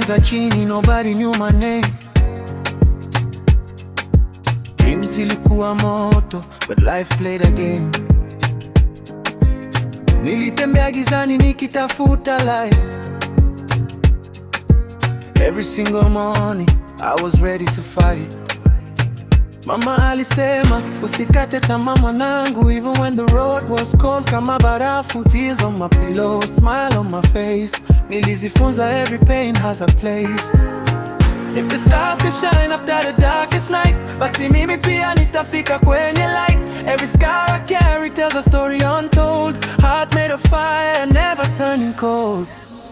za chini, nobody knew my name. Dreams zilikuwa moto, but life played a game. Nilitembea gizani nikitafuta light. Every single morning I was ready to fight. Mama alisema usikate tamaa mwanangu, even when the road was cold. Kama barafu, tears on my pillow, smile on my face. Nilizifunza every pain has a place. If the stars can shine after the darkest night, basi mimi pia nitafika kwenye light. Every scar I carry tells a story untold. Heart made of fire, never turning cold.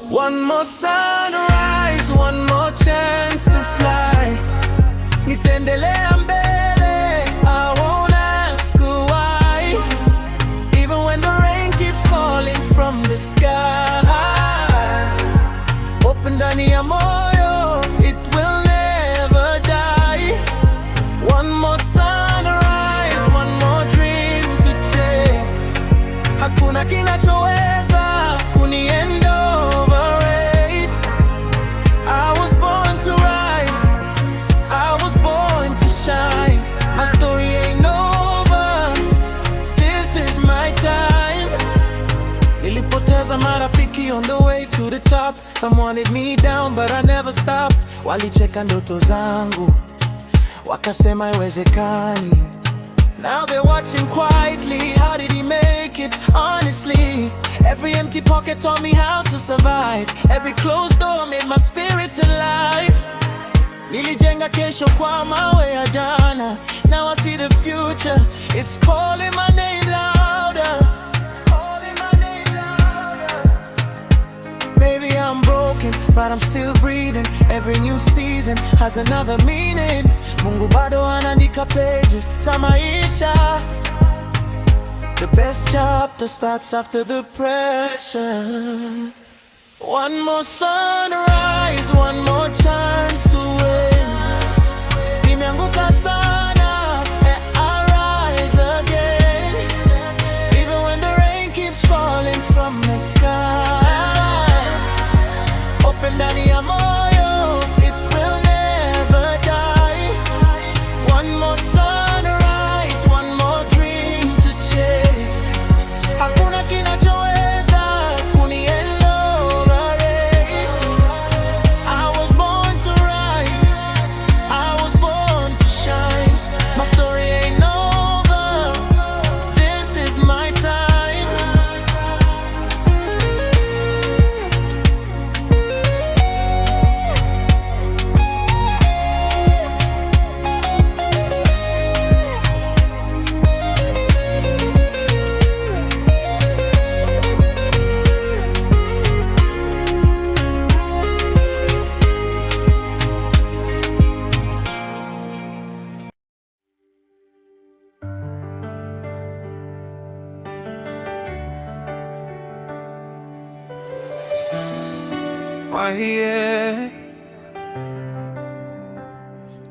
One more sunrise, one more chance to fly. Nitaendelea mbele, I won't ask why. Even when the rain keeps falling from the sky. Open ndani ya moyo, it will never die. One more sunrise, one more dream to chase. Hakuna kinachoweza kuniend over race. I was born to rise, I was born to shine. My story ain't over, this is my time. Nilipoteza marafiki on the way to the top. Some wanted me down but I never stopped. Walicheka ndoto zangu, wakasema haiwezekani. Now they're watching quietly, how did he make it? Honestly, every empty pocket taught me how to survive. Every closed door made my spirit alive. Nilijenga kesho kwa mawe ya jana. Now I see the future, it's calling my name louder. Maybe I'm broken, but I'm still breathing. Every new season has another meaning. Mungu bado anaandika pages za maisha. The best chapter starts after the pressure. One more sunrise, one more chance to win. Nimeanguka sana, and I rise again. Even when the rain keeps falling from the sky. Open ndani ya moyo, it will never die. One more sunrise, one more dream to chase. Hakuna kinachoweza kuniend over race. I was born to rise, I was born to shine. My story ain't over, this is my time. Yeah.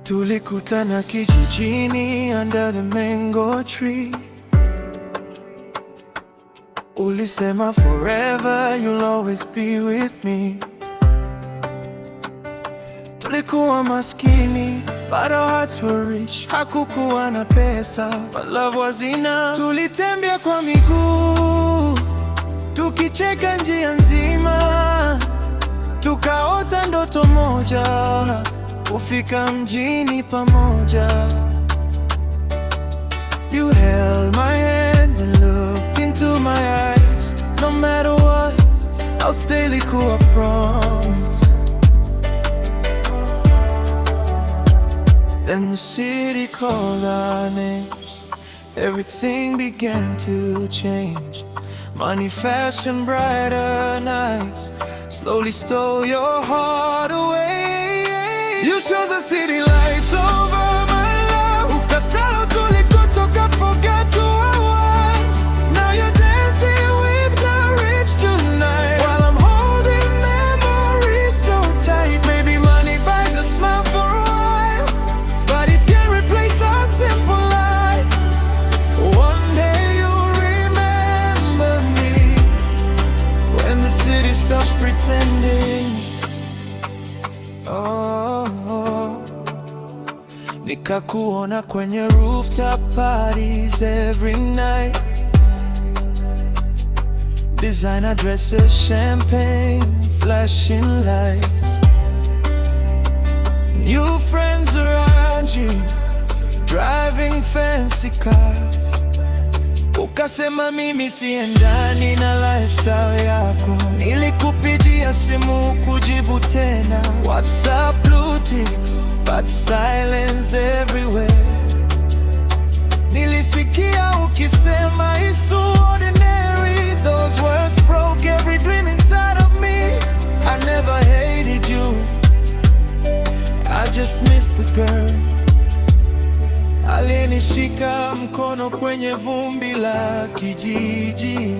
Tulikutana kijijini under the mango tree. Ulisema forever you'll always be with me. Tulikuwa maskini but our hearts were rich. Hakukuwa na pesa but love was enough. Tulitembea kwa miguu tukicheka njia nzima. Tukaota ndoto moja, kufika mjini pamoja. You held my hand and looked into my eyes. No matter what, I'll stay, likuwa promise. Then the city called our names. Everything began to change. Money, fashion, brighter nights slowly stole your heart away. You chose the city lights over my love. Ukasahau tulikotoka, forget who I was. Now you're dancing with the rich tonight, while I'm holding memories so tight. Maybe money buys a smile for a while, but it can't replace our simple life. One day you'll remember me when the city stops pretending. nikakuona kwenye rooftop parties every night. Designer dresses, champagne, flashing lights. New friends around you, driving fancy cars. Ukasema mimi siendani na lifestyle yako. Nilikupigia simu kujibu tena, WhatsApp blue ticks, but silence everywhere. Nilisikia ukisema it's too ordinary. Those words broke every dream inside of me. I never hated you, I just missed the girl aliyenishika mkono kwenye vumbi la kijiji.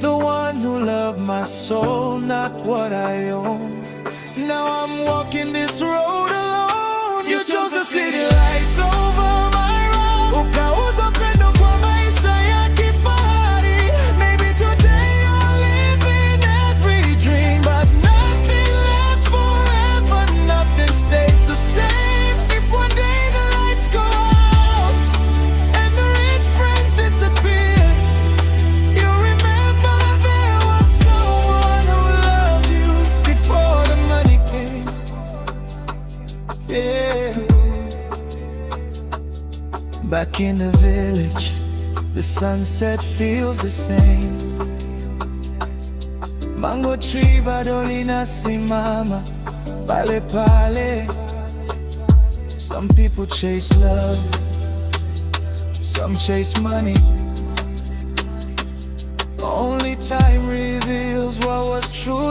The one who loved my soul, not what I own. Now I'm walking this road alone. You chose the city lights over my road. Ukauza pendo kwa maisha ya kifahari. Maybe today you're living every dream, but nothing lasts forever, nothing stays the same. If one day the lights go out and the rich friends disappear, you remember there was someone who loved you before the money came. Yeah. Back in the village, the sunset feels the same. Mango tree bado linasimama pale pale. Some people chase love, some chase money. Only time reveals what was true